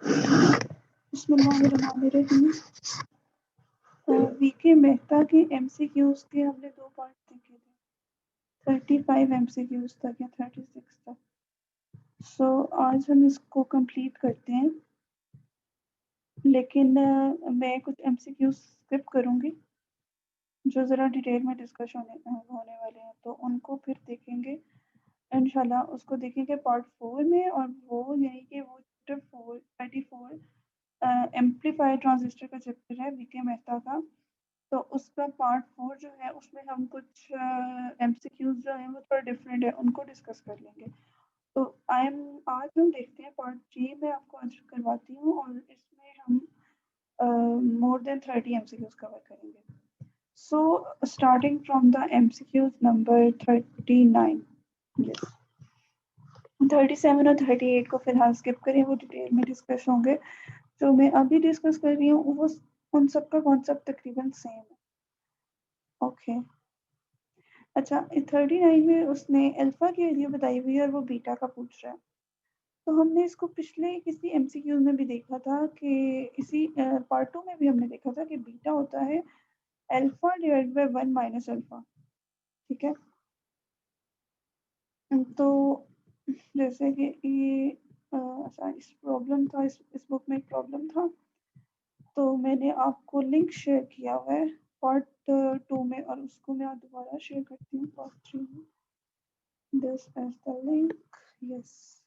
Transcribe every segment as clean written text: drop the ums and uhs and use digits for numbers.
बिस्मिल्लाहिर्रहमानिर्रहीम। वीके मेहता के एमसीक्यूज के हमने 2 पार्ट देखे थे, 35 एमसीक्यूज तक या 36 तक। सो आज हम इसको कंप्लीट करते हैं, लेकिन मैं कुछ एमसीक्यूज स्किप करूँगी जो ज़रा डिटेल में डिस्कस होने वाले हैं, तो उनको फिर देखेंगे इंशाल्लाह। उसको देखेंगे पार्ट 4 में, और वो यानी कि वो चैप्टर 34 एम्पलीफायर ट्रांजिस्टर का चैप्टर है वीके मेहता का। तो उसका पार्ट 4 जो है उसमें हम कुछ एमसीक्यूज जो हैं वो थोड़ा डिफरेंट है, उनको डिस्कस कर लेंगे। तो आज हम देखते हैं पार्ट 3 में आपको आज करवाती हूँ, और इसमें हम मोर देन 30 एमसीक्यूज कवर करेंगे। So starting from the MCQs number 39, yes 37 और 38 को फिलहाल स्किप करें, वो डिटेल में डिस्कस होंगे। जो मैं अभी डिस्कस कर रही हूँ वो उन सब का कॉन्सेप्ट तकरीबन सेम है। ओके अच्छा, 39 में उसने अल्फा की वैल्यू बताई हुई है और वो बीटा का पूछ रहा है। तो हमने इसको पिछले किसी एमसीक्यू में भी देखा था कि इसी पार्ट 2 में भी हमने देखा था कि बीटा होता है alpha divide by 1 minus alpha. ठीक है, तो जैसे कि ये अच्छा इस प्रॉब्लम था, इस बुक में एक प्रॉब्लम था, तो मैंने आपको लिंक शेयर किया हुआ है पार्ट 2 में, और उसको मैं दोबारा शेयर करती हूँ पार्ट 3 में। This is the link, yes.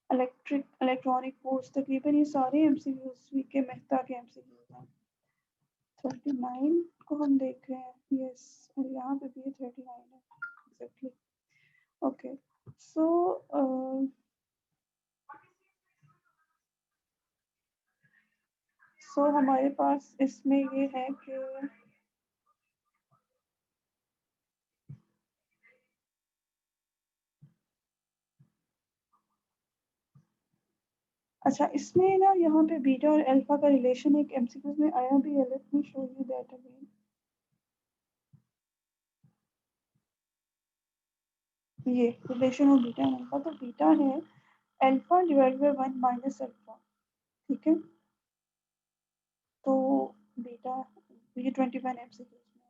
Electronic force, तकरीबन ये सारे एमसीक्यूज वीके मेहता के एमसीक्यूज हैं। 39 को हम देख रहे हैं, यस, और यहाँ पे भी 39 है एग्जैक्टली। ओके सो हमारे पास इसमें ये है कि अच्छा, इसमें ना यहाँ पे बीटा और अल्फा का रिलेशन एक एमसीक्यूज में आया भी है। Let me show you that again. ये relation of beta and alpha, तो बीटा है alpha divide by 1 minus alpha. ठीक है, तो बीटा ये 21 एमसीक्यूज में।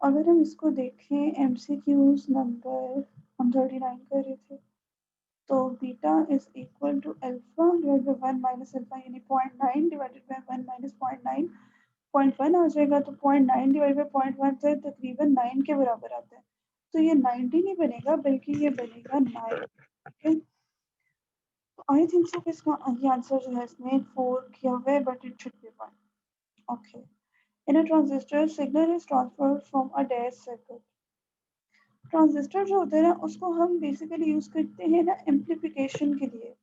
अगर हम इसको देखें एमसीक्यूज नंबर हम 39 कर रहे थे, तो beta is equal to alpha divide by 1 minus alpha, यानी 0.9 डिवाइडेड बाय 1 माइनस 0.9, 0.1 आ जाएगा। तो 0.9 डिवाइड बाय 0.1 से तकरीबन 9 के बराबर आता है। तो ये 90 नहीं बनेगा, बल्कि ये बनेगा 9। ठीक है, आई थिंक सो इसका ये आंसर जो है इसने 4 किया हुआ है, but it should be 1। Okay, in a transistor signal is transferred from a dash circuit. Transistor जो होता है ना, उसको हम बेसिकली यूज करते हैं ना एम्पलीफिकेशन के लिए।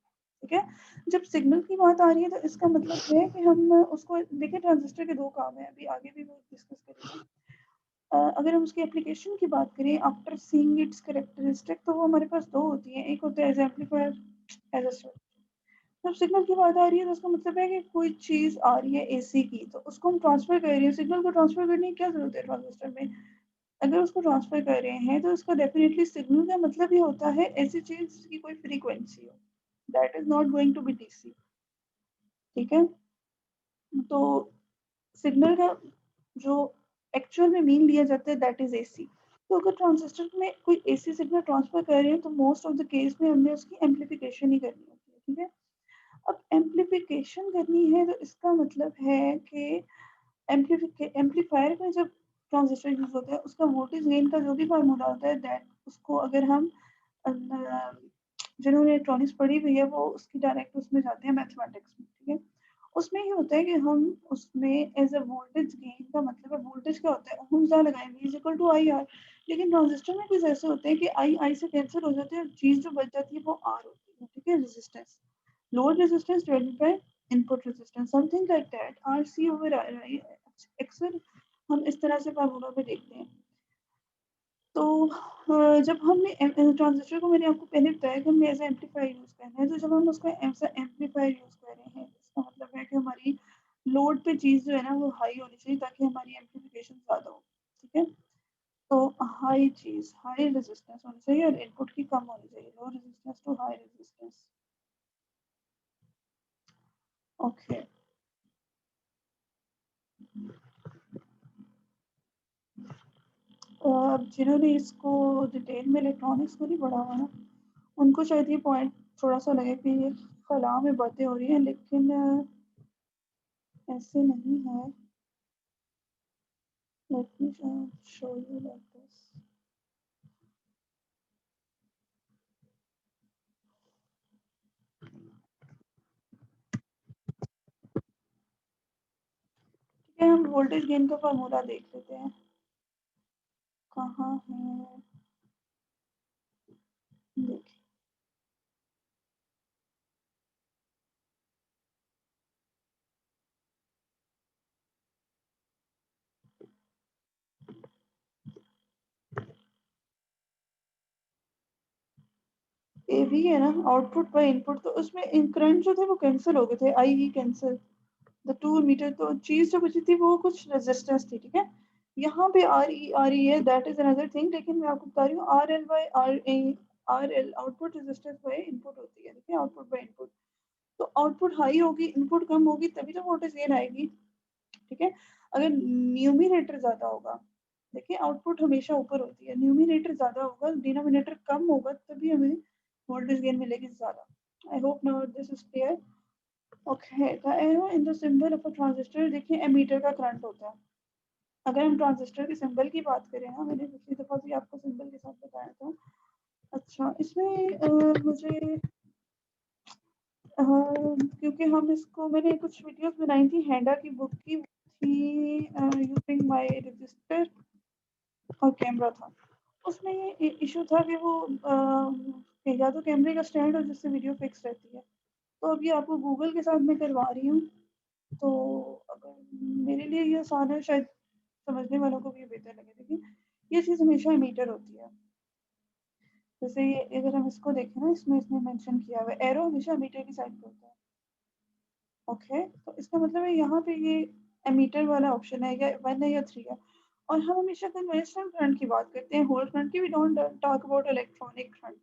ठीक है, जब सिग्नल की बात आ रही है तो इसका मतलब है कि हम उसको देखिए, ट्रांजिस्टर के 2 काम है, अभी आगे भी वो डिस्कस करेंगे। अगर हम उसकी एप्लीकेशन की बात करें आफ्टर सीइंग इट्स कैरेक्टरिस्टिक, तो वो हमारे पास 2 होती हैं। एक होता है as amplifier, as a source. जब सिग्नल की बात आ रही है तो उसका मतलब है कि कोई चीज आ रही है एसी की, तो उसको हम ट्रांसफर कर रहे हैं। सिग्नल को ट्रांसफर करने की क्या जरूरत है ट्रांजिस्टर में? अगर उसको ट्रांसफर कर रहे हैं तो उसका डेफिनेटली सिग्नल का मतलब ये होता है ऐसी चीज की कोई फ्रीक्वेंसी हो, that is not going to be DC. ठीक है, तो सिग्नल का जो एक्चुअल में मीन लिया जाता है दैट इज एसी। तो अगर ट्रांजिस्टर में कोई एसी सिग्नल ट्रांसफर कर रहे हैं तो मोस्ट ऑफ द केस में हमने उसकी एम्पलीफिकेशन ही करनी होती है। ठीक है, अब एम्पलीफिकेशन करनी है तो इसका मतलब है कि एम्पलीफायर का जब ट्रांजिस्टर यूज होता है, उसका वोल्टेज गेन का जो भी फार्मूला होता है, दैट उसको अगर हम जिन्होंने इलेक्ट्रॉनिक्स पढ़ी हुई है वो उसकी डायरेक्ट उसमें जाते हैं मैथमेटिक्स में। ठीक है, उसमें ये होता है कि हम उसमें एज अ वोल्टेज गेन का मतलब है, वोल्टेज क्या होता है, ओम्स लॉ लगाएंगे is equal to I R. लेकिन ट्रांजिस्टर में कुछ ऐसे होते हैं कि आई आई से कैंसिल हो जाते हैं, और चीज जो बच जाती है वो आर होती है। ठीक है, resistance, load resistance divided by input resistance, something like that, R C over I. अक्सर हम इस तरह से फार्मूला में देखते हैं। तो जब हमने ट्रांजिस्टर को, मैंने आपको पहले बताया कि हमने एज एम्पलीफायर यूज़ करना है, तो जब हम उसको एज एम्पलीफायर यूज़ कर रहे हैं, इसका मतलब है कि हमारी लोड पे चीज़ जो है ना वो हाई होनी चाहिए, ताकि हमारी एम्पलीफिकेशन ज़्यादा हो। ठीक है, तो हाई चीज़, हाई रेजिस्टेंस होनी चाहिए, और इनपुट की कम होनी चाहिए, low resistance to high resistance. Okay, अब जिन्होंने इसको डिटेल में इलेक्ट्रॉनिक्स को नहीं पढ़ा हुआ ना, उनको शायद ये पॉइंट थोड़ा सा लगे कि ये कला में बातें हो रही हैं, लेकिन ऐसे नहीं है। Let me show you like this. ठीक है, हम वोल्टेज गेन का फार्मूला देख लेते हैं, कहाँ है। देखिए, ए भी है ना, आउटपुट बाय इनपुट, तो उसमें करंट जो थे वो कैंसिल हो गए थे, आई ही कैंसिल द 2 मीटर। तो चीज जो बची थी वो कुछ रेजिस्टेंस थी, ठीक है। यहाँ पे आर ई है, दैट इज अनदर थिंग, लेकिन मैं आपको बता रही हूँ R L by R L output resistance by input होती है, ठीक है, आउटपुट बाय इनपुट। तो आउटपुट हाई होगी, इनपुट कम होगी, तभी तो वोल्टेज गेन आएगी, ठीक है। अगर न्यूमिनेटर ज्यादा होगा, देखिए आउटपुट हमेशा ऊपर होती है, न्यूमिनेटर ज्यादा होगा, डिनोमिनेटर कम होगा, तभी हमें वोल्टेज गेन मिलेगी ज्यादा। I hope now this is clear. Okay, the arrow in the symbol of a transistor, देखिए एमीटर का करंट होता है। अगर हम ट्रांजिस्टर के सिंबल की बात करें ना, मैंने पिछली दफा भी आपको सिंबल के साथ बताया था। अच्छा, इसमें मुझे क्योंकि हम इसको, मैंने कुछ वीडियोस बनाई थी हैंडा की बुक की, थी यूजिंग माय रजिस्टर और कैमरा था। उसमें ये इशू था कि वो या तो कैमरे का स्टैंड हो जिससे वीडियो फिक्स रहती है। तो अभी आपको गूगल के साथ मैं करवा रही हूँ, तो अगर मेरे लिए ये आसान है, शायद समझने वालों को भी ये बेहतर लगे। देखिए, ये चीज़ हमेशा मीटर होती है। जैसे ये अगर हम इसको देखें ना, इसमें इसने मेंशन किया हुआ है एरो हमेशा मीटर की साइड पे होता है। ओके, तो इसका मतलब है यहाँ पे ये एमीटर वाला ऑप्शन है, या 1 है या 3 है। और हम हमेशा कन्वेंशनल करंट की बात करते हैं, होल करंट की, we don't talk about electronic current.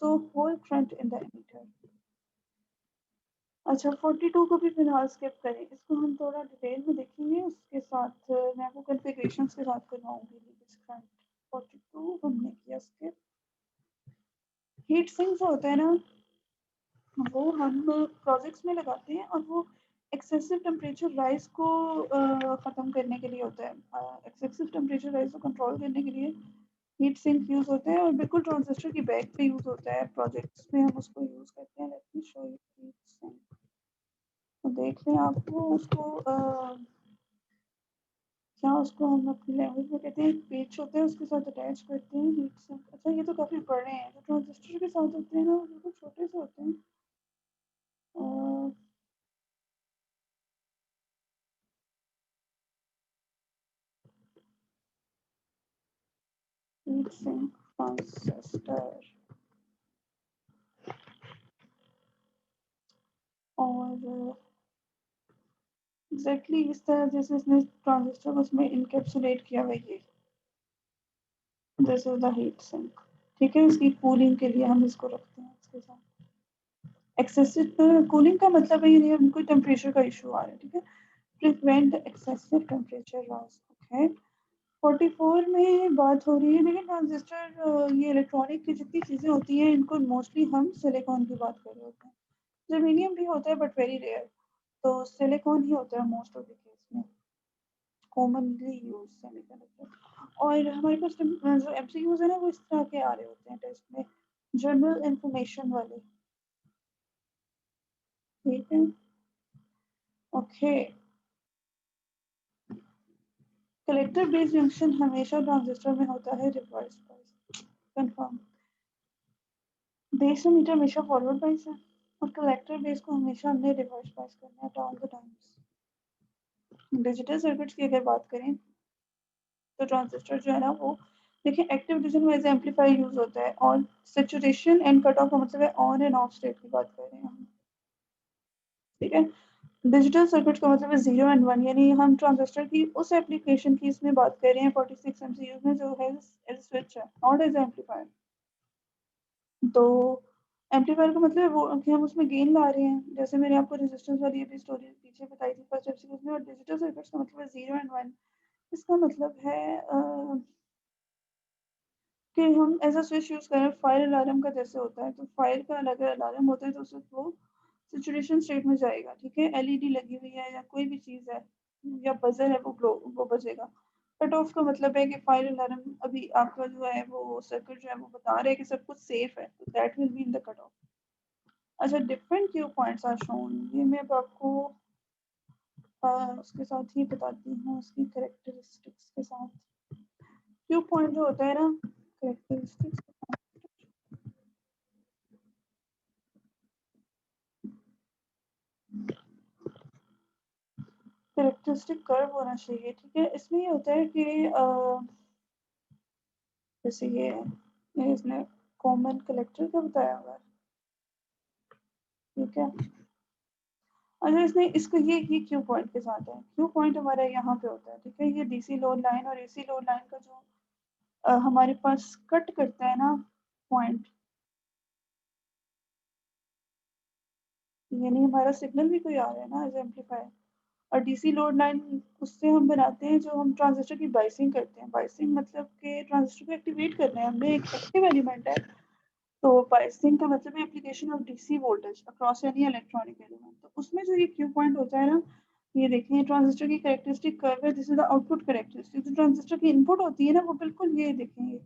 So hole current in the emitter. अच्छा, 42 को भी फिलहाल स्किप करें, इसको हम थोड़ा डिटेल में देखेंगे, उसके साथ मैं आपको कॉन्फ़िगरेशंस के साथ करवाऊंगी लीकेज करंट। 42 हमने किया स्किप। हीट सिंक जो होता है ना, वो हम प्रोजेक्ट्स में लगाते हैं, और वो एक्सेसिव टेम्परेचर राइज को ख़त्म करने के लिए होता है। एक्सेसिव टेम्परेचर राइज को कंट्रोल करने के लिए हीट सिंक यूज़ होता है, और बिल्कुल ट्रांजिस्टर की बैक पे यूज़ होता है, प्रोजेक्ट्स में हम उसको यूज़ करते हैं। Let me show you heat sink, तो देख लें आपको उसको क्या उसको हम अपनी लैंग्वेज में कहते हैं, एक पेज होता है उसके साथ अटैच करते हैं हीट सिंक। अच्छा, ये तो काफ़ी बड़े हैं, जो ट्रांजिस्टर के साथ होते हैं ना वो बिल्कुल छोटे से होते हैं। हीट सिंक ट्रांजिस्टर, और एग्जैक्टली इस तरह जैसे इसने ट्रांजिस्टर को उसमें इनकेप्सुलेट किया हुआ है, ये this is the heat sink, ठीक है। इसकी कूलिंग के लिए हम इसको रखते हैं इसके साथ। एक्सेसिव कूलिंग का मतलब है ये हमको टेम्परेचर का इशू आ रहा है, ठीक है। Prevent excessive temperature loss, okay. 44 में बात हो रही है, लेकिन ट्रांजिस्टर ये इलेक्ट्रॉनिक की जितनी चीज़ें होती हैं, इनको मोस्टली हम सिलिकॉन की बात कर रहे होते हैं। जर्मेनियम भी होता है बट वेरी रेयर, तो सिलिकॉन ही होता है मोस्ट ऑफ द केस में, कॉमनली यूज सेमीकंडक्टर। और हमारे पास जो एमसीक्यूज है ना, वो इस तरह के आ रहे होते हैं टेस्ट में, जनरल इंफॉर्मेशन वाले, ठीक है। ओके, कलेक्टर बेस जंक्शन हमेशा ट्रांजिस्टर में होता है reverse bias, confirm. Base emitter हमेशा फॉरवर्ड बायस है, और कलेक्टर बेस को हमेशा हमने रिवर्स बायस करना है all the times. Digital circuits की अगर बात करें, तो ट्रांजिस्टर जो है ना वो, देखिए active division wise amplifier use होता है, और सैचुरेशन एंड कट ऑफ का मतलब है ऑन एंड ऑफ स्टेट की बात कर रहे हैं हम, ठीक है। डिजिटल सर्किट का मतलब है 0 एंड 1, यानी हम ट्रांजिस्टर की उस एप्लीकेशन की इसमें बात कर रहे हैं 46 एमसीयू में, जो है स्विच है, नॉट एज एम्पलीफायर। तो एम्पलीफायर का मतलब है वो कि हम उसमें गेन ला रहे हैं, जैसे मैंने आपको रेजिस्टेंस वाली अभी स्टोरी पीछे बताई थी फर्स्ट एपिसोड में। और डिजिटल सर्किट्स का मतलब है 0 एंड 1। इसका मतलब है कि हम ऐसा स्विच यूज़ करें फायर अलार्म का जैसे होता है, तो फायर का अलग अलार्म होता है, तो उससे वो सिचुएशन स्टेट में जाएगा, ठीक है। एलईडी लगी हुई है या कोई भी चीज़ है या बजर है, वो बजेगा। कट ऑफ का मतलब है कि फायर अलार्म अभी आपका जो है वो सर्किट जो है वो बता रहे हैं कि सब कुछ सेफ है, तो that will be in the cut off. अच्छा, different Q points are shown, ये मैं अब आपको उसके साथ ही बताती हूँ, उसकी करेक्टरिस्टिक्स के साथ। क्यू पॉइंट जो होता है ना, करेक्टरिस्टिक्स करेक्टरिस्टिक कर्व होना चाहिए, ठीक है। इसमें ये होता है कि जैसे ये इसने कॉमन कलेक्टर का बताया हुआ है, ठीक है। अच्छा, इसने इसको ये क्यू पॉइंट के साथ है। क्यू पॉइंट हमारा यहाँ पे होता है, ठीक है। ये डीसी लोड लाइन और एसी लोड लाइन का जो हमारे पास कट करता है ना पॉइंट, यानी हमारा सिग्नल भी कोई आ रहा है ना एज एम्पलीफायर। और डीसी लोड लाइन उससे हम बनाते हैं जो हम ट्रांजिस्टर की बाइसिंग करते हैं। बाइसिंग मतलब कि ट्रांजिस्टर को एक्टिवेट करना है, हमने एक एक्टिव एलिमेंट है, तो बाइसिंग का मतलब है application of DC voltage across any electronic element. तो उसमें जो ये क्यू पॉइंट होता है ना, ये देखिए ट्रांजिस्टर की कैरेक्टरिस्टिक कर्व है, this is the output characteristic. जो ट्रांजिस्टर की इनपुट होती है ना, वो बिल्कुल ये देखेंगे,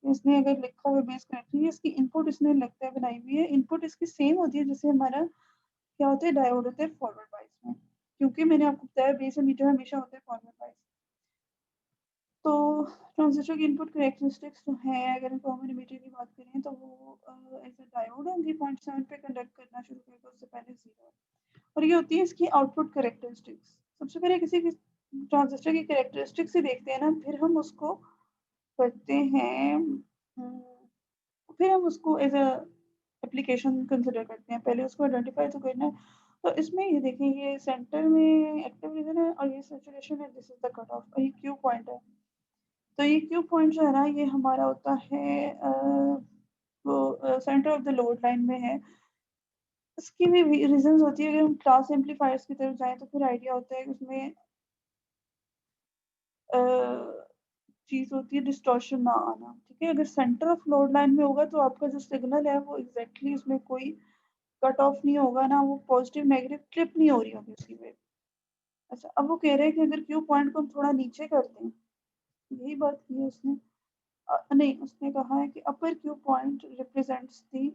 इसने अगर लिखा हुआ बेस करेक्टरी, इसकी इनपुट इसने लगता है बनाई हुई है, इनपुट इसकी सेम होती है जैसे हमारा क्या होता है, डायोड होते हैं फॉरवर्ड बाइस में। क्योंकि मैंने आपको बताया बेस एमीटर हमेशा होते हैं फॉरवर्ड बाइस। तो ट्रांजिस्टर की इनपुट कैरेक्टरिस्टिक्स जो है, अगर हम कॉमन एमिटर की बात करें तो वो एज अ डायोड होंगी, 0.7 पे कंडक्ट करना शुरू करेगा, उससे पहले 0। और ये होती है इसकी आउटपुट कैरेक्टरिस्टिक्स। सबसे पहले किसी भी ट्रांजिस्टर की कैरेक्टरिस्टिक्स से देखते हैं ना, फिर हम उसको करते हैं फिर हम उसको एज अ एप्लीकेशन कंसिडर करते हैं। पहले उसको आइडेंटिफाई तो करना है। तो इसमें ये देखिए, ये सेंटर में एक्टिव रीजन है और ये सैचुरेशन है, this is the cut of, और ये क्यू पॉइंट है। तो ये क्यू पॉइंट जो है ना, ये हमारा होता है वो centre of the load line में है। इसकी भी रीजंस होती है। अगर हम क्लास एम्पलीफायर्स की तरफ जाएं तो फिर आइडिया होता है कि उसमें चीज होती है डिस्टॉर्शन ना आना, ठीक है। अगर सेंटर ऑफ लोड लाइन में होगा तो आपका जो सिग्नल है वो एग्जैक्टली उसमें कोई कट ऑफ नहीं होगा ना, वो पॉजिटिव नेगेटिव ट्रिप नहीं हो रही होगी उसकी वेव। अच्छा, अब वो कह रहे हैं कि अगर क्यू पॉइंट को हम थोड़ा नीचे कर दें, यही बात की है उसने। नहीं, उसने कहा है कि upper Q point represents the,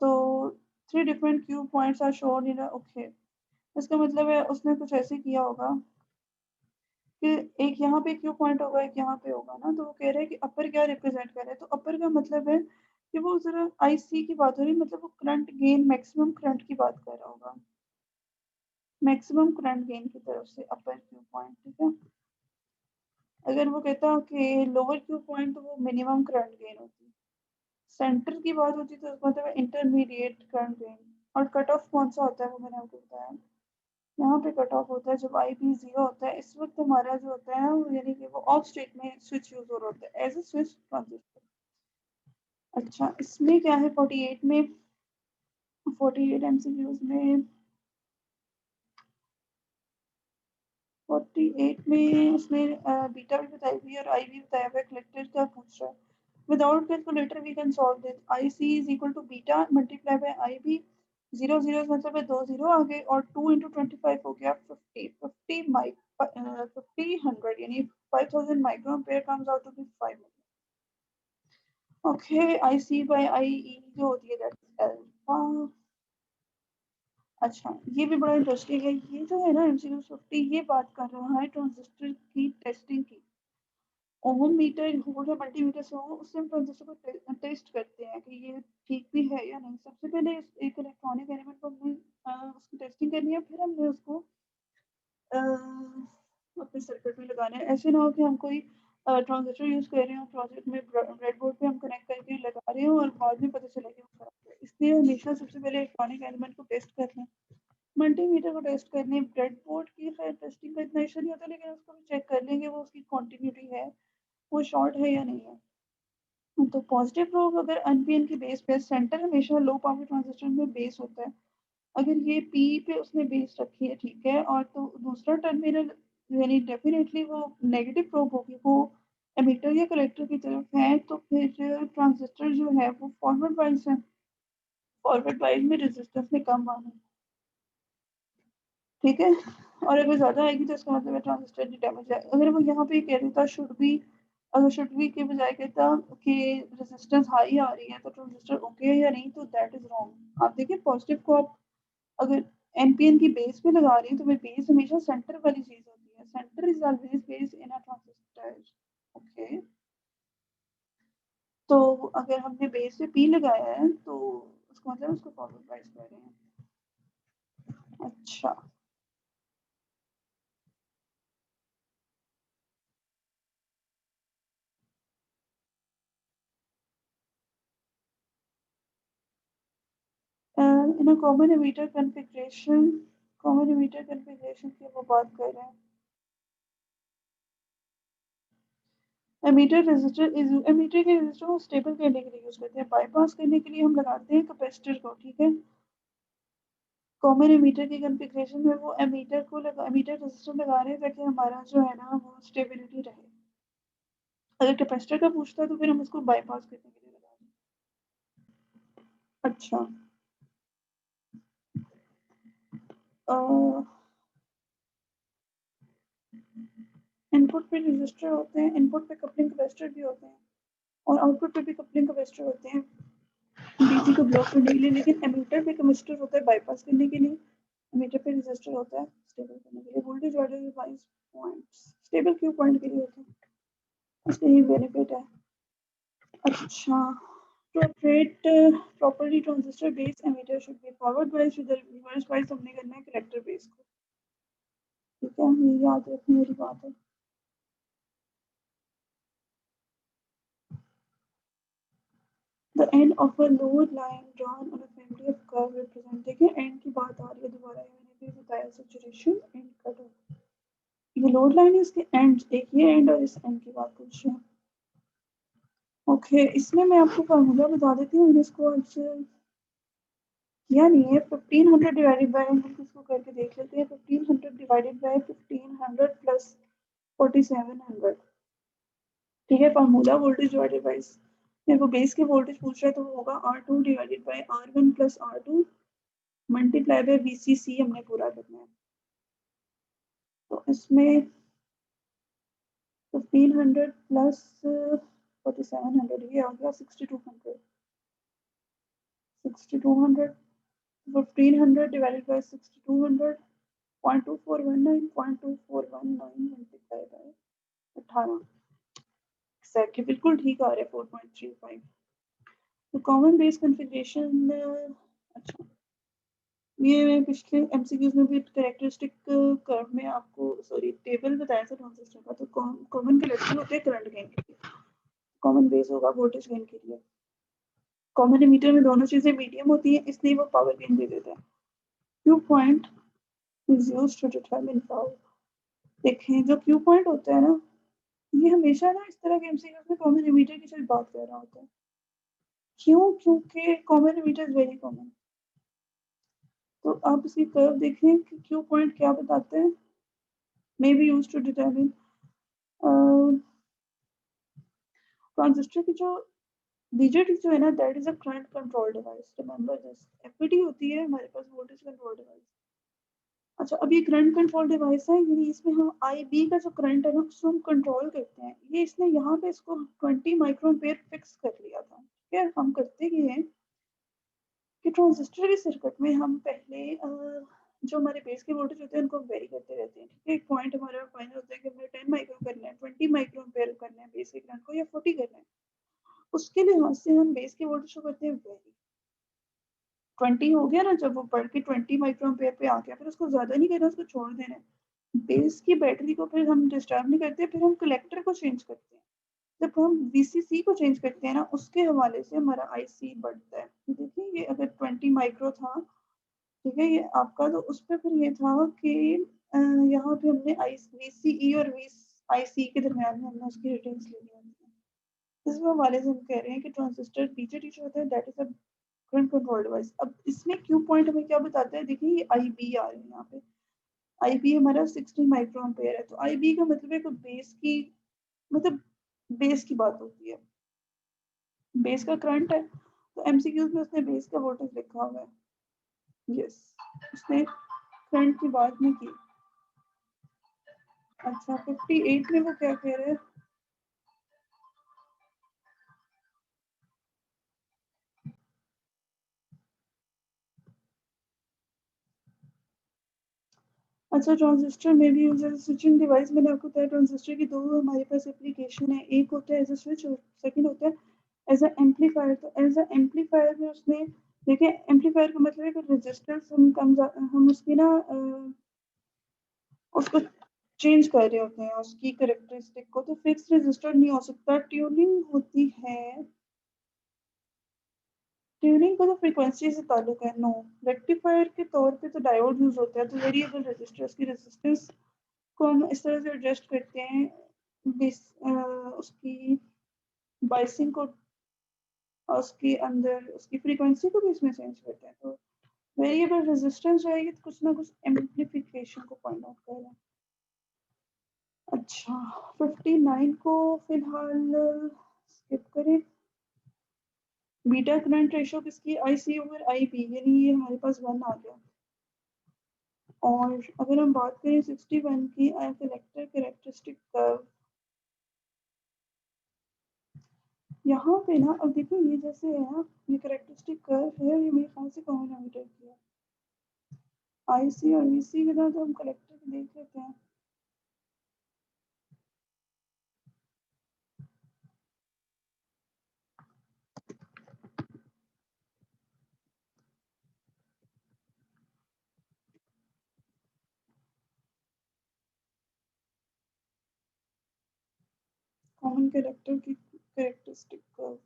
तो three different Q points are shown in okay. इसका मतलब है उसने कुछ ऐसे किया होगा कि एक यहाँ पे क्यू पॉइंट होगा, एक यहाँ पे होगा ना। तो वो कह रहे हैं कि अपर क्या रिप्रेजेंट कर रहे हैं, तो अपर का मतलब है कि वो जरा आईसी की बात हो रही, मतलब वो करंट गेन मैक्सिमम करंट की बात कर रहा होगा, मैक्सिमम करंट गेन की तरफ से अपर क्यू पॉइंट, ठीक है। अगर वो कहता कि लोअर क्यू पॉइंट, तो वो मिनिमम करंट गेन होती। सेंटर की बात होती तो उसका मतलब इंटरमीडिएट करंट गेन। और कट ऑफ कौन सा होता है वो मैंने आपको बताया, यहाँ पे कट ऑफ होता है जब आई पी जीरो होता है। इस वक्त हमारा जो होता है वो यानी कि वो ऑफ स्टेट में स्विच यूज हो रहा होता है एज ए स्विच ट्रांजिस्टर। अच्छा, इसमें क्या है 48 में, 48 एमसीक्यूज में, 48 में उसने बीटा भी बताई हुई है और आई भी बताया हुआ है। कलेक्टर क्या पूछ रहा है, without calculator we can solve this. I C is equal to beta multiply by I B. Zero zero मतलब है दो जीरो आ गए, और 2 × 25 हो गया 50। 50 माइक 50 100 यानी 5000 micro ampere comes out to be 5। Okay, I C by I E जो होती है दैट्स अल्फा। अच्छा, ये भी बड़ा इंटरेस्टिंग है। ये जो है ना एमसीक्यू 50, ये बात कर रहा है ट्रांजिस्टर की टेस्टिंग की। ओहम मीटर हो या मल्टीमीटर से हो, उससे हम ट्रांजिस्टर को टेस्ट करते हैं कि ये ठीक भी है या नहीं। सबसे पहले एक इलेक्ट्रॉनिक एलिमेंट को हमने उसकी टेस्टिंग करनी है, फिर हमने उसको अपने सर्किट में लगाना है। ऐसे ना हो कि हम कोई ट्रांजिस्टर यूज कर रहे हो प्रोजेक्ट में, ब्रेडबोर्ड पे हम कनेक्ट करके लगा रहे हो और बाद में पता चला कि वो खराब है। इसलिए हमेशा सबसे पहले इलेक्ट्रॉनिक एलिमेंट को टेस्ट कर लें। मल्टीमीटर को टेस्ट करने, ब्रेडबोर्ड की खैर टेस्टिंग का इतना इशू नहीं होता, लेकिन उसको भी चेक कर लेंगे वो उसकी कॉन्टिन्यूटी है, वो शॉर्ट है या नहीं है। तो पॉजिटिव प्रोब अगर एनपीएन की बेस पे, सेंटर हमेशा लो पावर ट्रांजिस्टर में बेस होता है। अगर ये पी पे उसने बेस रखी है, ठीक है, और तो दूसरा टर्मिनल यानी डेफिनेटली वो नेगेटिव प्रोब होगी, वो एमिटर या कलेक्टर की तरफ है, तो फिर ट्रांजिस्टर जो है वो फॉरवर्ड वाइज है, फॉरवर्ड वाइज में रेजिस्टेंस में कम आना है, ठीक है। और अगर ज्यादा आएगी तो इसका मतलब है ट्रांजिस्टर डैमेज है। अगर वो यहाँ पे कह देता शुड बी, अगर शुड बी के बजाय कहता कि रेजिस्टेंस हाई आ रही है तो ट्रांजिस्टर ओके है या नहीं, तो दैट इज रॉन्ग। आप देखिए पॉजिटिव को आप अगर एनपीएन की बेस पे लगा रही है तो भाई बेस हमेशा सेंटर वाली चीज होती है, centre is always base in a transistor, okay. तो अगर हमने बेस पे पी लगाया है तो उसका मतलब उसको फॉरवर्ड वाइज कर रहे हैं। अच्छा, in a common emitter configuration, common emitter configuration की वो बात कर रहे हैं। एमीटर रेजिस्टर इज, एमीटर के रेजिस्टर को स्टेबल करने के लिए यूज करते हैं, बाईपास करने के लिए हम लगाते हैं कैपेसिटर को, ठीक है। कॉमन एमीटर की कॉन्फ़िगरेशन में वो एमीटर को लगा, एमीटर रेजिस्टर लगा रहे हैं ताकि हमारा जो है ना वो स्टेबिलिटी रहे। अगर कैपेसिटर का पूछता है तो फिर हम उसको बाईपास करने के लिए लगा रहे हैं। अच्छा, इनपुट पे रेजिस्टर होते हैं, इनपुट पे कपलिंग कैपेसिटर भी होते हैं, और आउटपुट पे भी कपलिंग कैपेसिटर होते हैं डीसी को ब्लॉक करने के लिए। लेकिन एमीटर पे कैपेसिटर होता है बाईपास करने के लिए, एमीटर पे रेजिस्टर होता है स्टेबल करने के लिए। Voltage order device points stable Q point के लिए होते हैं, इसका ये बेनिफिट है। अच्छा, to operate properly transistor base emitter should be forward bias, with the reverse bias हमने करना है कलेक्टर बेस को, ठीक है, ये याद रखने वाली बात है। The end of a load line drawn on a family of curve represent, देखिए एंड की बात आ रही है दोबारा, मैंने भी बताया सैचुरेशन एंड कट ऑफ, ये लोड लाइन है, इसके एंड, एक ये एंड और इस एंड की बात पूछ रहे हैं। ओके, इसमें मैं आपको फार्मूला बता देती हूँ, मैंने इसको आज किया नहीं है। 1500 डिवाइडेड बाय, हम इसको करके देख लेते हैं, 1500 डिवाइडेड बाय 1500 प्लस 4700, ठीक है। फार्मूला वोल्टेज डिवाइडेड बाय, मेरे को बेस के वोल्टेज पूछ रहा है तो वो होगा R2 divided by R1 plus R2 multiply by VCC, हमने पूरा करना है। तो इसमें 1500 प्लस 4700, ये आ गया 6200, 6200, 1500 divided by 6200, 0.2419 multiply by 18, exactly बिल्कुल ठीक आ रहा है 4.35। तो कॉमन बेस कॉन्फ़िगरेशन, अच्छा, ये मैं पिछले एमसीक्यूज में भी कैरेक्टरिस्टिक कर्व में आपको, सॉरी, टेबल बताया था ट्रांजिस्टर का। तो कॉमन कलेक्टर होते हैं करंट गेन के लिए, कॉमन बेस होगा वोल्टेज गेन के लिए। कॉमन एमीटर में दोनों चीजें मीडियम होती हैं, इसलिए वो पावर गेन दे देता है। Q point is used to determine power, देखें जो क्यू पॉइंट होता है ना, ये हमेशा ना इस तरह के एमसीक्यूज में कॉमन एमीटर की सिर्फ बात कर रहा होता है। क्यों? क्योंकि common ammeter is very common. तो आप इसकी कर्व देखें कि क्यू पॉइंट क्या बताते हैं, may be use to determine transistor की जो बीजेटी जो है ना, that is a current control device, remember this. FET होती है हमारे पास वोल्टेज कंट्रोल डिवाइस। अच्छा, अब ये करंट कंट्रोल डिवाइस है, यानी इसमें हम आई बी का जो करंट है ना उसको हम कंट्रोल करते हैं। ये इसने यहाँ पे इसको 20 माइक्रोएम्पेयर फिक्स कर लिया था, ठीक है। हम करते ये हैं कि ट्रांजिस्टर के सर्किट में हम पहले जो हमारे बेस के वोल्टेज होते हैं उनको वेरी करते रहते हैं, ठीक है। एक पॉइंट हमारा फाइनल होता है कि हमने 10 माइक्रो करना है, 20 माइक्रो एम्पेयर करना है बेस के करंट को, या 40 करना है। उसके लिहाज से हम बेस के वोल्टेज को करते हैं वेरी। 20 हो गया ना, जब वो बढ़ के 20 माइक्रो एम्पेयर पे आ गया, फिर उसको ज्यादा नहीं करना, उसको छोड़ देना है। बेस की बैटरी को फिर हम डिस्टर्ब नहीं करते, फिर हम कलेक्टर को चेंज करते हैं। जब हम वीसीसी को चेंज करते हैं ना, उसके हवाले से हमारा आईसी बढ़ता है। देखिए ये अगर 20 माइक्रो था, ठीक है, ये आपका, तो उस पर फिर ये था कि यहाँ पे हमने आई वीसीई और वी आईसी के दरमियान में हमने उसकी रीडिंग्स लेनी होती है। इस हवाले से हम कह रहे हैं कि ट्रांजिस्टर बीजेटी जो होता है that is a current control device. अब इसमें क्यू पॉइंट हमें क्या बताता है, देखिए ये आई बी आ रही है यहाँ पे, आई बी हमारा 60 माइक्रो एम्पेयर है, तो आई बी का मतलब है कि बेस की, मतलब बेस की बात होती है, बेस का करंट है, तो एमसीक्यूज में उसने बेस का वोल्टेज लिखा हुआ है। यस, उसने करंट की बात नहीं की। अच्छा 58 में वो क्या कह रहे हैं, अच्छा ट्रांजिस्टर में भी यूज एज स्विचिंग डिवाइस। मैंने आपको बताया ट्रांजिस्टर की दो हमारे पास एप्लीकेशन है, एक होता है एज अ स्विच और सेकंड होता है एज अ एम्पलीफायर। तो एज अ एम्पलीफायर में उसने, देखिए एम्पलीफायर का मतलब है कि रेजिस्टेंस हम उसकी ना उसको चेंज कर रहे होते हैं उसकी करेक्टरिस्टिक को, तो फिक्स रेजिस्टर नहीं हो सकता, ट्यूनिंग होती है। ट्यूनिंग को तो फ्रीक्वेंसी से ताल्लुक है, नो। रेक्टिफायर के तौर पे तो डायोड यूज होता है, तो वेरिएबल रेजिस्टर्स की रेजिस्टेंस को हम इस तरह से एडजस्ट करते हैं, उसकी बाइसिंग को और उसके अंदर उसकी फ्रीक्वेंसी को भी इसमें चेंज करते हैं। तो वेरिएबल रेजिस्टेंस रहेगी तो कुछ ना कुछ एम्पलीफिकेशन को पॉइंट आउट कर रहा है। अच्छा 59 को फिलहाल स्किप करें। बीटा करंट रेशो किसकी, आई सी ओवर आई बी, यानी ये हमारे पास 1 आ गया। और अगर हम बात करें 61 की कलेक्टर कैरेक्टरिस्टिक कर्व, यहाँ पे ना अब देखो ये जैसे है ना, ये कैरेक्टरिस्टिक कर्व है, ये मेरे ख्याल से कॉमन एमिटर की है। आई सी और वी सी के ना तो हम कलेक्टर को देख लेते हैं। कॉमन कैरेक्टर की characteristic curve,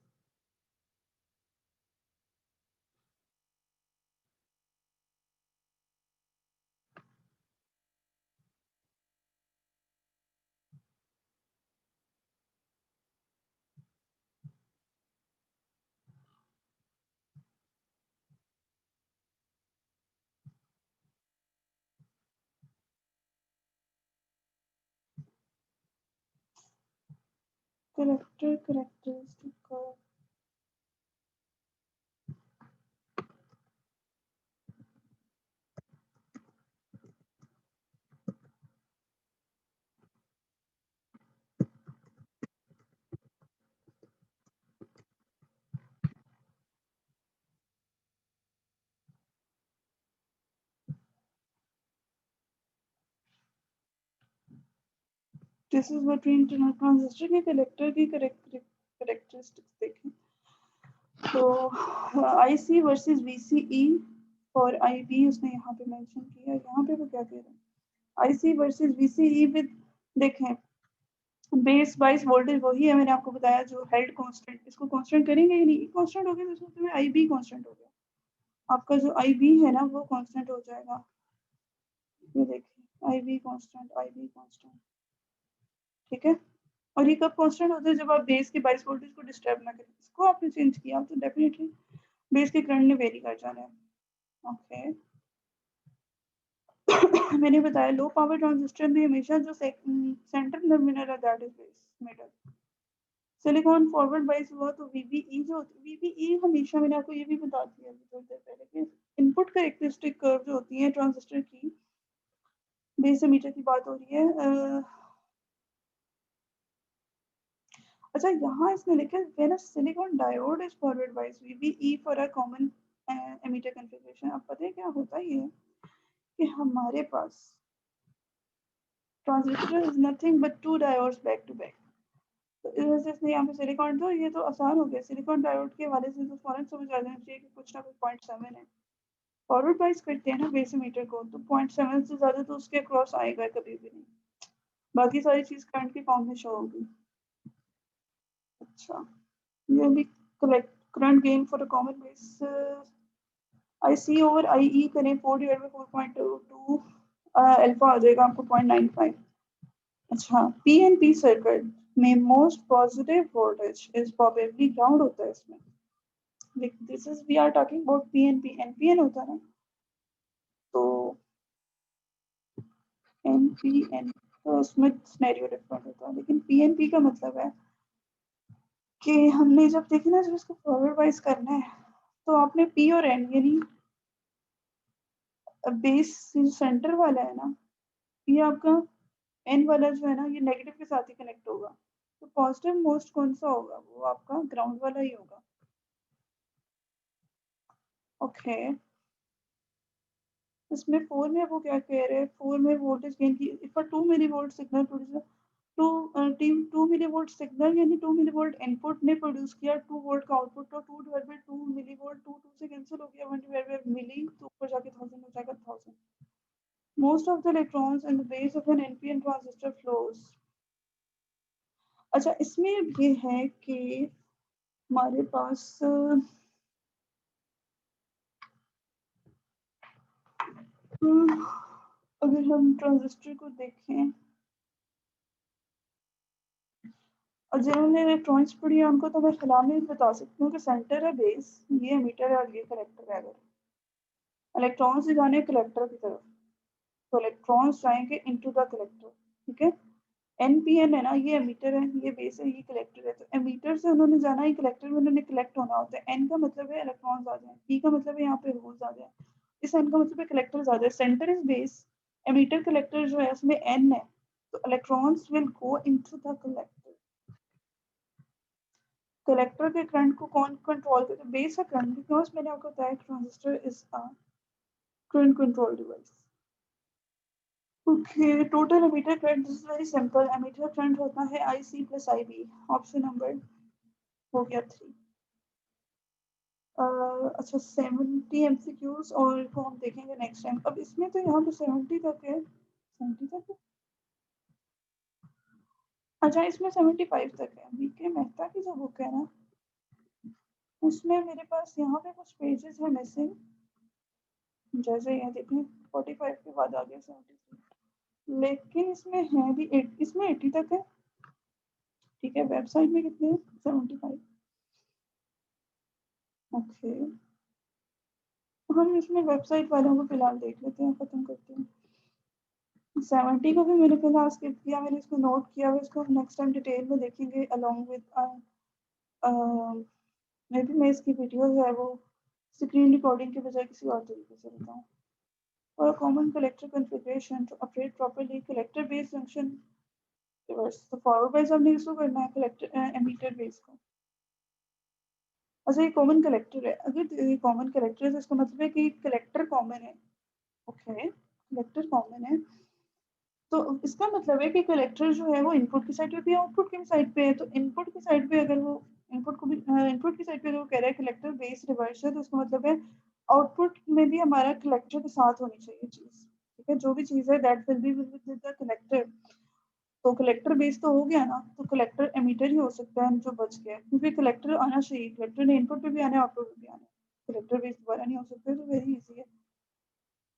character characteristic curve, this is between transistor के कलेक्टर की कैरेक्टरिस्टिक्स देखें तो आई सी वर्सेस वी सी ई और आई बी उसने यहाँ पे मेंशन किया। यहाँ पे वो क्या कह रहे हैं, I C versus V C E with, देखें बेस बाइस वोल्टेज वही है, मैंने आपको बताया जो हेल्ड कांस्टेंट, इसको कांस्टेंट करेंगे या नहीं, कांस्टेंट हो गया तो इसका मतलब आई बी कांस्टेंट हो गया, आपका जो आई बी है ना वो कांस्टेंट हो जाएगा। ये देखिए I B constant, I B constant, ठीक है। और ये कब कांस्टेंट होता है, जब आप बेस के बाइस वोल्टेज को डिस्टर्ब ना करें, इसको आपने चेंज किया तो डेफिनेटली बेस के करंट ने वेरी कर जाना है। ओके मैंने बताया लो पावर ट्रांजिस्टर में हमेशा जो सेंट्रल टर्मिनल है that is base metal. Silicon forward बाइस हुआ तो वीबीई जो होती है, वीबीई हमेशा, मैंने आपको ये भी बता दिया अभी थोड़ी देर पहले कि इनपुट कैरेक्टरिस्टिक कर्व जो होती है ट्रांजिस्टर की, बेस मीटर की बात हो रही है। अच्छा यहाँ इसने लिखा है when a silicon diode is forward bias V B E for a common emitter configuration. अब पता है क्या होता है ये कि हमारे पास transistor is nothing but two diodes back to back. तो इस वजह से इसने यहाँ पे सिलिकॉन, तो ये तो आसान हो गया, सिलिकॉन डायोड के हवाले से तो फौरन समझ आ जाना चाहिए कि कुछ ना कुछ 0.7 है। फॉरवर्ड बाइस करते हैं ना बेसीमीटर को, तो 0.7 से ज्यादा तो उसके क्रॉस आएगा कभी भी नहीं, बाकी सारी चीज करंट के फॉर्म में शो होगी। अच्छा ये भी current gain for a common base I C over I E करें 4 डिवाइड बाई 4.2 अल्फा आ जाएगा आपको 0.95। अच्छा पी एन पी सर्किट, में most positive voltage is probably ground होता है इसमें। This is we are talking about PNP, NPN होता है ना, तो एनपीएन तो उसमें सिनेरियो डिफरेंट होता है, लेकिन पीएनपी का मतलब है कि हमने जब देखी ना, जब इसको फॉरवर्ड वाइज करना है, तो आपने पी और एन यानी बेस सेंटर वाला है ना, ये आपका एन वाला जो है ना, ये नेगेटिव के साथ ही कनेक्ट होगा, तो पॉजिटिव मोस्ट कौन सा होगा, वो आपका ग्राउंड वाला ही होगा। ओके, इसमें 4 में वो क्या कह रहे हैं, 4 में वोल्टेज गेन की if a 2 millivolt signal produce to team 2 millivolt signal यानी 2 मिलीवोल्ट इनपुट ने प्रोड्यूस किया 2 वोल्ट का आउटपुट, तो 2 डिवाइड बाय 2 मिलीवोल्ट, 2 2 से कैंसिल हो गया, 1 डिवाइड बाय मिली तो ऊपर जाके 1000 हो जाएगा, 1000। Most of the electrons in the base of an NPN transistor flows. अच्छा, इसमें ये है कि हमारे पास अगर हम ट्रांजिस्टर को देखें और जिन्होंने इलेक्ट्रॉनिक्स पढ़ी है उनको तो मैं फिलहाल नहीं बता सकती हूँ कि सेंटर है बेस, ये मीटर है और ये कलेक्टर है। अगर इलेक्ट्रॉन्स से जाने कलेक्टर की तरफ, तो इलेक्ट्रॉन्स जाएंगे इनटू द कलेक्टर, ठीक है। एनपीएन है ना, ये एमीटर है, ये बेस है, ये कलेक्टर है, तो एमीटर से उन्होंने जाना है कलेक्टर में, उन्होंने कलेक्ट होना होता है। एन का मतलब है इलेक्ट्रॉन्स आ जाए, पी का मतलब है यहाँ पे होल्स आ जाए, इस एन का मतलब है कलेक्टर्स आ जाए। Centre is base, emitter collector जो है उसमें एन है, तो electrons will go into the collector. Collector के करंट को कौन कंट्रोल करता है, बेस का करंट, बिकॉज मैंने आपको बताया transistor is a current control device. Okay, total emitter current, this is very simple, emitter current होता है I C plus I B. Option number हो गया 3। अच्छा, 70 एमसीक्यूज और को हम देखेंगे नेक्स्ट टाइम। अब इसमें तो यहाँ पे 70 तक है, 70 तक है। अच्छा, इसमें 75 तक है। बीके मेहता की जो बुक है ना, उसमें मेरे पास यहाँ पे कुछ पेजेस है मिसिंग, जैसे ये देखें 45 के बाद आ गया 73, लेकिन इसमें है भी इसमें 80 तक है, ठीक है। वेबसाइट में कितने हैं, 75। ओके, तो हम इसमें वेबसाइट वालों को फिलहाल देख लेते हैं, खत्म करते हैं। 70 को भी मैंने फिलहाल स्किप किया, मैंने इसको नोट किया हुआ, इसको हम नेक्स्ट टाइम डिटेल में देखेंगे अलॉन्ग विद मे बी मैं इसकी वीडियो है वो स्क्रीन रिकॉर्डिंग के बजाय किसी और तरीके से बताऊँ। और common collector configuration to operate properly collector base junction reverse, तो फॉरवर्ड वाइज हमने इसको करना है कलेक्टर एमीटर बेस को। अच्छा, ये कॉमन कलेक्टर है, अगर ये कॉमन कलेक्टर है तो इसका मतलब है कि कलेक्टर कॉमन है। ओके, कलेक्टर कॉमन है, तो इसका मतलब है कि कलेक्टर जो है वो इनपुट की साइड पे भी है, आउटपुट की साइड पे है, तो इनपुट की साइड पे अगर वो इनपुट को भी इनपुट की साइड पे अगर वो कह रहा है कलेक्टर बेस रिवर्स है, तो इसका मतलब है आउटपुट में भी हमारा कलेक्टर के साथ होनी चाहिए चीज, ठीक है। जो भी चीज है that will be with the collector, तो कलेक्टर बेस तो हो गया ना, तो कलेक्टर एमीटर ही हो सकता है जो बच गया, क्योंकि कलेक्टर आना चाहिए, कलेक्टर ने इनपुट पे भी आना है, आउटपुट पे भी आना है, कलेक्टर बेस दोबारा नहीं हो सकता, तो वेरी इजी है।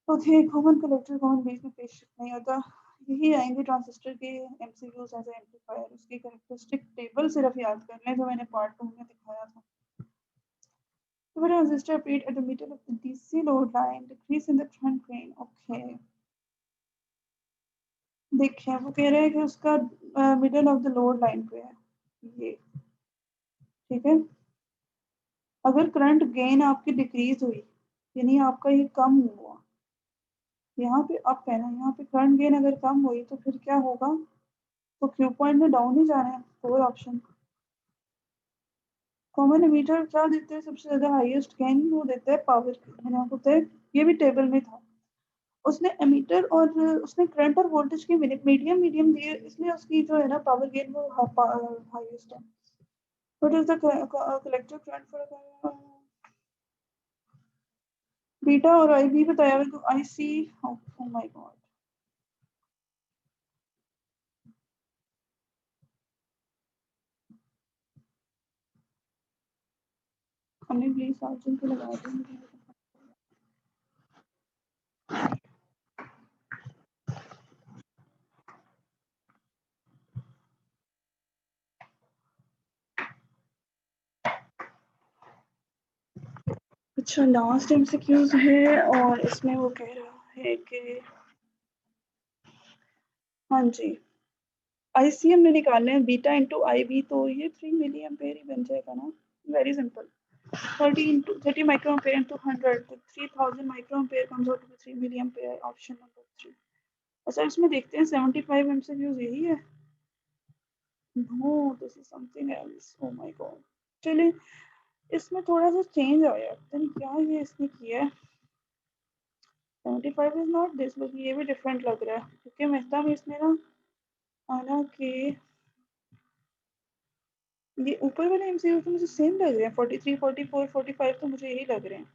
Okay, common collector common base में पेश नहीं होता। यही आएंगे ट्रांजिस्टर के एमसीक्यूज एज एम्पलीफायर, उसकी कैरेक्टरिस्टिक टेबल सिर्फ याद कर लें जो मैंने पार्ट 2 में दिखाया था। The transistor appeared at the middle of the DC load line, decrease in the current drain. Okay, देखिए वो कह रहे हैं कि उसका middle of the load line पे है ये, ठीक है। अगर करंट गेन आपकी डिक्रीज हुई, यानी आपका ये कम हुआ, यहाँ पे अप है ना, यहाँ पे करंट गेन अगर कम हुई तो फिर क्या होगा, तो क्यू पॉइंट में डाउन ही जाना है, फोर ऑप्शन। कॉमन एमीटर क्या देते हैं, सबसे ज्यादा हाईएस्ट गेन वो देता है पावर, मैंने आपको बताया, ये भी टेबल में था। उसने एमीटर और उसने करंट और वोल्टेज की मीडियम मीडियम दिए, इसलिए उसकी जो है ना पावर गेन वो हाईएस्ट है। What is the collector current for beta और आई भी बताया हुआ, तो आई सी, ओह माय गॉड, हमने प्लीज चार्जिंग पे लगा दी। अच्छा लास्ट एमसीक्यूज है और इसमें वो कह रहा है कि हाँ जी आईसीएम में निकालना है बीटा इंटू आई बी, तो ये 3 मिली एम्पेयर ही बन जाएगा ना, very simple. 30 micro ampere into 100, तो 3000 micro ampere comes out to be 3 milli ampere, option number 3। अच्छा इसमें देखते हैं 75 एमसीक्यूज यही है। No this is something else, oh my god. चलिए इसमें थोड़ा सा चेंज आया, पता नहीं क्या ये इसने किया है। 75 इज नॉट दिस, बट ये भी डिफरेंट लग रहा है क्योंकि मेहता में इसमें ना हालांकि ये ऊपर वाले एमसीक्यू तो मुझे सेम लग रहे हैं, 43 44 45 तो मुझे यही लग रहे हैं।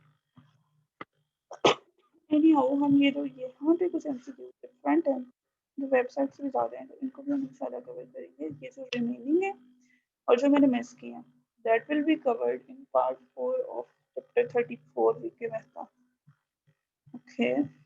एनी हाउ हम ये जो ये यहाँ पे कुछ एमसीक्यू डिफरेंट है जो वेबसाइट से भी ज़्यादा हैं, तो इनको भी हम इंशाल्लाह कवर करेंगे। ये जो रिमेनिंग है और जो मैंने मिस किए हैं that will be covered in part 4 of chapter 34 VK Mehta. Okay